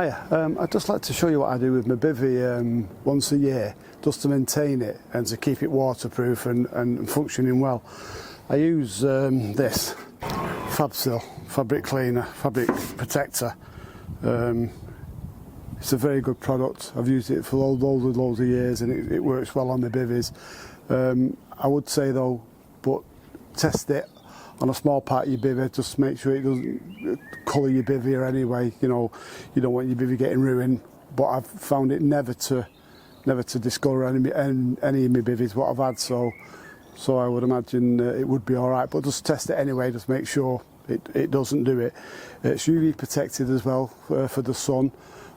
Hiya, I'd just like to show you what I do with my bivvy once a year, just to maintain it and to keep it waterproof and functioning well. I use this Fabsil fabric cleaner, fabric protector. It's a very good product. I've used it for loads of years, and it works well on the bivvies. I would say though, but test it on a small part of your bivvy, just make sure it doesn't colour your bivvy anyway. You know, you don't want your bivvy getting ruined. But I've found it never to discolour any of my bivvies what I've had. So I would imagine it would be all right. But just test it anyway. Just make sure it doesn't do it. It's UV protected as well for the sun.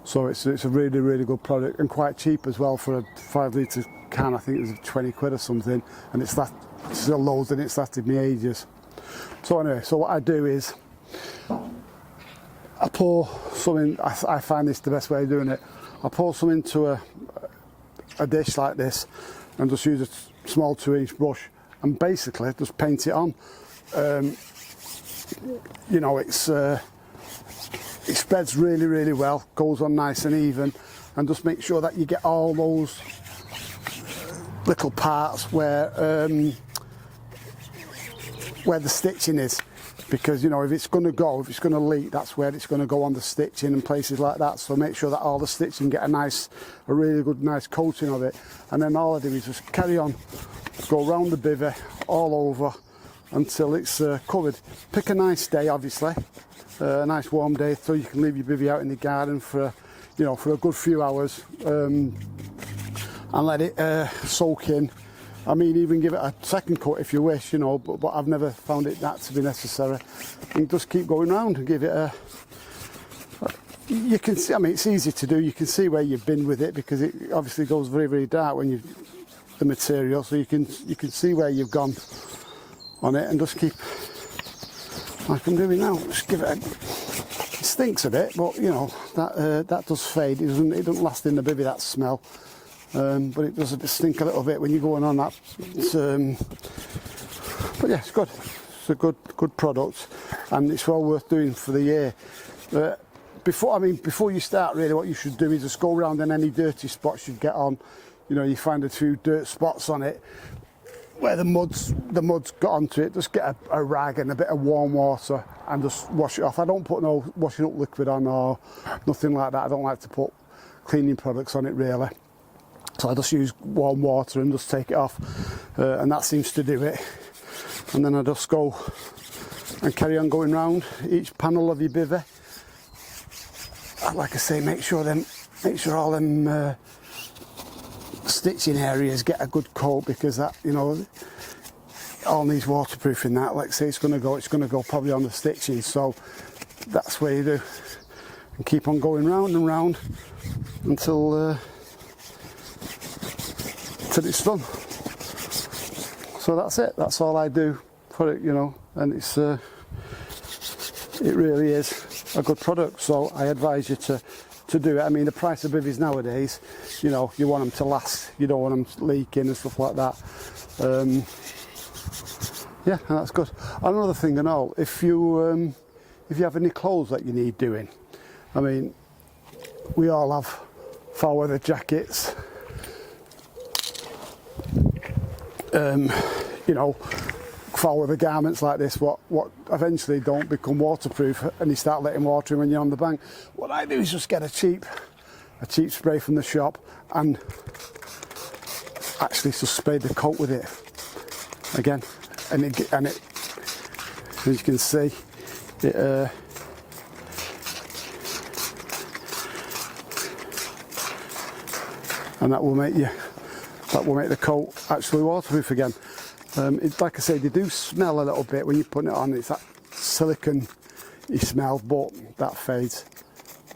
So it's a really good product, and quite cheap as well for a 5 litre can. I think it was 20 quid or something, and it's still loads, and it's lasted me ages. So anyway, so what I do is I pour some in. I find this the best way of doing it. I pour some into a dish like this, and just use a small 2-inch brush, and basically just paint it on. You know, it spreads really well, goes on nice and even, and just make sure that you get all those little parts where the stitching is, because you know, if it's going to leak, that's where it's going to go on the stitching and places like that. So make sure that all the stitching get a really good nice coating of it, and then all I do is just carry on, go around the bivvy all over until it's covered. Pick a nice day, obviously, a nice warm day, so you can leave your bivvy out in the garden for a good few hours, and let it soak in. I mean, even give it a second coat if you wish, you know, but I've never found that to be necessary. And just keep going round and give it a... You can see, I mean, it's easy to do. You can see where you've been with it, because it obviously goes very dark when the material, so you can see where you've gone on it, and just keep, like I'm doing now, just give it it stinks a bit, but you know, that does fade. It doesn't last in the bivvy, that smell. But it does stink a little bit when you're going on that. But yeah, it's good. It's a good product, and it's well worth doing for the year. Before you start, really, what you should do is just go around in any dirty spots you get on. You know, you find a few dirt spots on it where the mud's got onto it. Just get a rag and a bit of warm water and just wash it off. I don't put no washing up liquid on or nothing like that. I don't like to put cleaning products on it, really. So I just use warm water and just take it off, and that seems to do it. And then I just go and carry on going round each panel of your bivvy. Like I say, make sure all them stitching areas get a good coat, because that, you know, all needs waterproofing. That, like I say, it's going to go probably on the stitching. So that's what you do, and keep on going round and round until it's done. So that's it. That's all I do for it, you know, and it really is a good product. So I advise you to do it. I mean, the price of bivvies nowadays, you know, you want them to last. You don't want them leaking and stuff like that. Yeah, and that's good. Another thing, and all, if you have any clothes that you need doing, I mean, we all have foul weather jackets. You know, foul weather garments like this, what eventually don't become waterproof, and you start letting water in when you're on the bank. What I do is just get a cheap spray from the shop, and actually just spray the coat with it again, and it as you can see, it and that will make the coat actually waterproof again. It's like I say, they do smell a little bit when you put it on. It's that silicone-y smell, but that fades.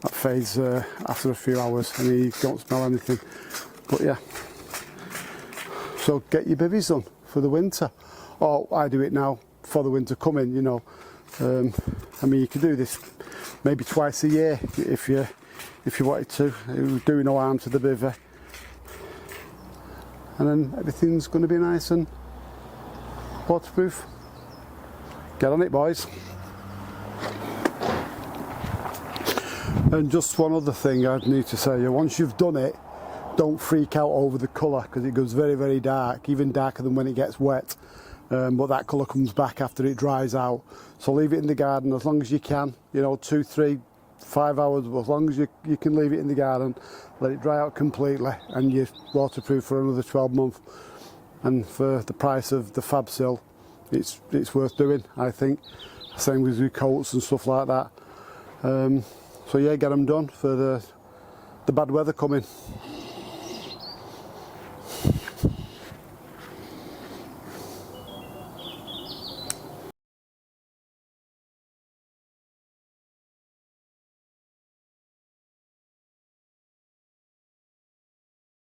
After a few hours. I mean, you don't smell anything. But yeah. So get your bivvies done for the winter. Or I do it now for the winter coming, you know. I mean, you can do this maybe twice a year if you wanted to. It would do no harm to the bivvy. And then everything's going to be nice and waterproof. Get on it, boys. And just one other thing I'd need to say, once you've done it, don't freak out over the colour, because it goes very, very dark, even darker than when it gets wet. But that colour comes back after it dries out. So leave it in the garden as long as you can, 2, 3, 5 hours, as long as you can leave it in the garden, let it dry out completely, and you're waterproof for another 12 months. And for the price of the Fab Sill, it's worth doing, I think. Same with your coats and stuff like that. So yeah, get them done for the bad weather coming.